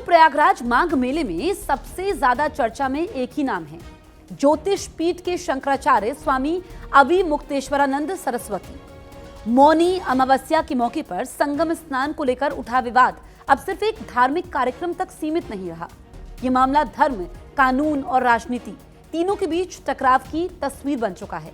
प्रयागराज माघ मेले में सबसे ज्यादा चर्चा में एक ही नाम है, ज्योतिष पीठ के शंकराचार्य स्वामी अविमुक्तेश्वरानंद सरस्वती। मौनी अमावस्या के मौके पर संगम स्नान को लेकर उठा विवाद अब सिर्फ एक धार्मिक कार्यक्रम तक सीमित नहीं रहा। ये मामला धर्म, कानून और राजनीति तीनों के बीच टकराव की तस्वीर बन चुका है।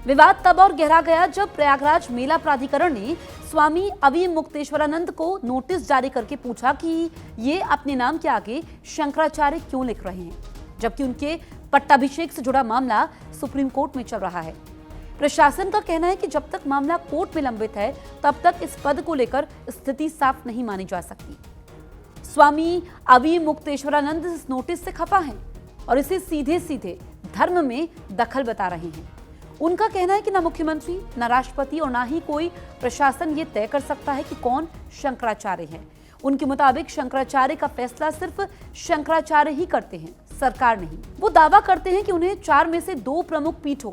विवाद तब और गहरा गया जब प्रयागराज मेला प्राधिकरण ने स्वामी अविमुक्तेश्वरानंद को नोटिस जारी करके पूछा कि ये अपने नाम के आगे शंकराचार्य क्यों लिख रहे हैं, जबकि उनके पट्टाभिषेक से जुड़ा मामला सुप्रीम कोर्ट में चल रहा है। प्रशासन का कहना है कि जब तक मामला कोर्ट में लंबित है तब तक इस पद को लेकर स्थिति साफ नहीं मानी जा सकती। स्वामी अविमुक्तेश्वरानंद इस नोटिस से खफा हैं और इसे सीधे सीधे धर्म में दखल बता रहे हैं। उनका कहना है कि न मुख्यमंत्री, न राष्ट्रपति और न ही कोई प्रशासन ये तय कर सकता है कि कौन शंकराचार्य है। उनके मुताबिक शंकराचार्य का फैसला सिर्फ शंकराचार्य ही करते हैं, सरकार नहीं। वो दावा करते हैं कि उन्हें 4 में से 2 प्रमुख पीठों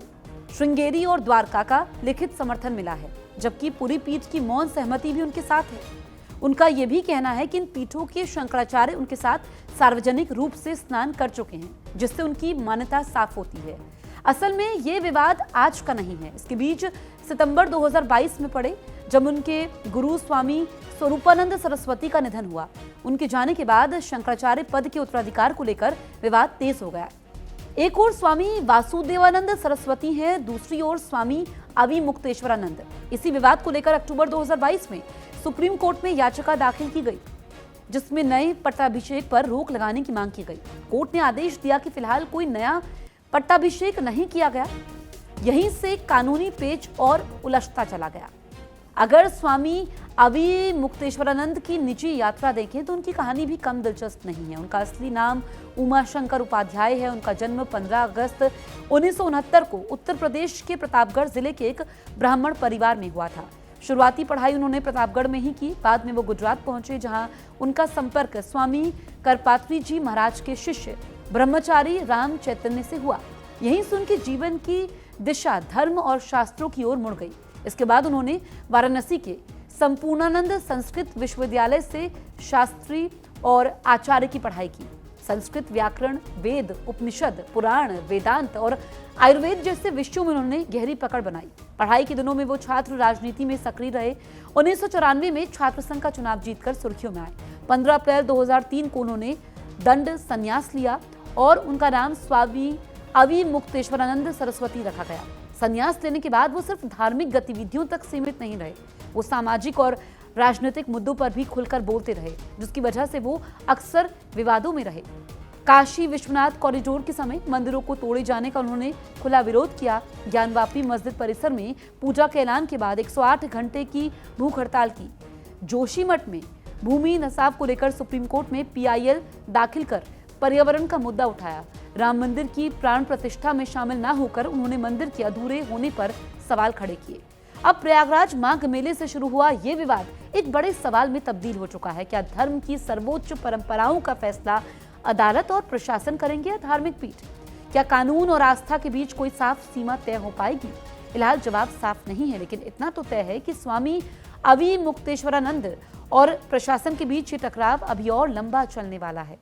श्रृंगेरी और द्वारका का लिखित समर्थन मिला है, जबकि पूरी पीठ की मौन सहमति भी उनके साथ है। उनका यह भी कहना है कि इन पीठों के शंकराचार्य उनके साथ सार्वजनिक रूप से स्नान कर चुके हैं, जिससे उनकी मान्यता साफ होती है। असल में ये विवाद आज का नहीं है। इसके बीच सितंबर 2022 में पड़े, जब उनके गुरु स्वामी स्वरूपानंद सरस्वती का निधन हुआ। उनके जाने के बाद शंकराचार्य पद के उत्तराधिकार को लेकर विवाद तेज हो गया। एक ओर स्वामी वासुदेवानंद सरस्वती हैं, दूसरी ओर स्वामी अविमुक्तेश्वरानंद। इसी विवाद को लेकर अक्टूबर 2022 में सुप्रीम कोर्ट में याचिका दाखिल की गई, जिसमें नए पट्टाभिषेक पर रोक लगाने की मांग की गई। कोर्ट ने आदेश दिया कि फिलहाल कोई नया पट्टाभिषेक नहीं किया गया। यहीं से कानूनी पेच और उलझता चला गया। अगर स्वामी अविमुक्तेश्वरानंद की निजी यात्रा देखें तो उनकी कहानी भी कम दिलचस्प नहीं है। उनका असली नाम उमाशंकर उपाध्याय है। उनका जन्म 15 अगस्त 1969 को उत्तर प्रदेश के प्रतापगढ़ जिले के एक ब्राह्मण परिवार में हुआ था। शुरुआती पढ़ाई उन्होंने प्रतापगढ़ में ही की। बाद में वो गुजरात पहुंचे, जहां उनका संपर्क स्वामी करपात्री जी महाराज के शिष्य ब्रह्मचारी राम चैतन्य से हुआ। यहीं से उनके जीवन की दिशा धर्म और शास्त्रों की ओर मुड़ गई। इसके बाद उन्होंने वाराणसी के संपूर्णानंद संस्कृत विश्वविद्यालय से शास्त्री और आचार्य की पढ़ाई की। संस्कृत व्याकरण, वेद, उपनिषद, पुराण, वेदांत और आयुर्वेद जैसे विषयों में उन्होंने गहरी पकड़ बनाई। पढ़ाई के दिनों में वो छात्र राजनीति में सक्रिय रहे। 1994 में छात्र संघ का चुनाव जीतकर सुर्खियों में आए। 15 अप्रैल 2003 को उन्होंने दंड संन्यास लिया और उनका नाम स्वामी अविमुक्तेश्वरानंद सरस्वती रखा गया। संन्यास लेने के बाद वो सिर्फ धार्मिक गतिविधियों तक सीमित नहीं रहे, वो सामाजिक और राजनीतिक मुद्दों पर भी खुलकर बोलते रहे, जिसकी वजह से वो अक्सर विवादों में रहे। काशी विश्वनाथ कॉरिडोर के समय मंदिरों को तोड़े जाने का उन्होंने खुला विरोध किया। ज्ञानवापी मस्जिद परिसर में पूजा के ऐलान के बाद 108 घंटे की भूख हड़ताल की। जोशीमठ में भूमि नसाब को लेकर सुप्रीम कोर्ट में PIL दाखिल कर पर्यावरण का मुद्दा उठाया। राम मंदिर की प्राण प्रतिष्ठा में शामिल न होकर उन्होंने मंदिर के अधूरे होने पर सवाल खड़े किए। अब प्रयागराज माघ मेले से शुरू हुआ ये विवाद एक बड़े सवाल में तब्दील हो चुका है। क्या धर्म की सर्वोच्च परंपराओं का फैसला अदालत और प्रशासन करेंगे या धार्मिक पीठ? क्या कानून और आस्था के बीच कोई साफ सीमा तय हो पाएगी? फिलहाल जवाब साफ नहीं है, लेकिन इतना तो तय है कि स्वामी अविमुक्तेश्वरानंद और प्रशासन के बीच ये टकराव अभी और लंबा चलने वाला है।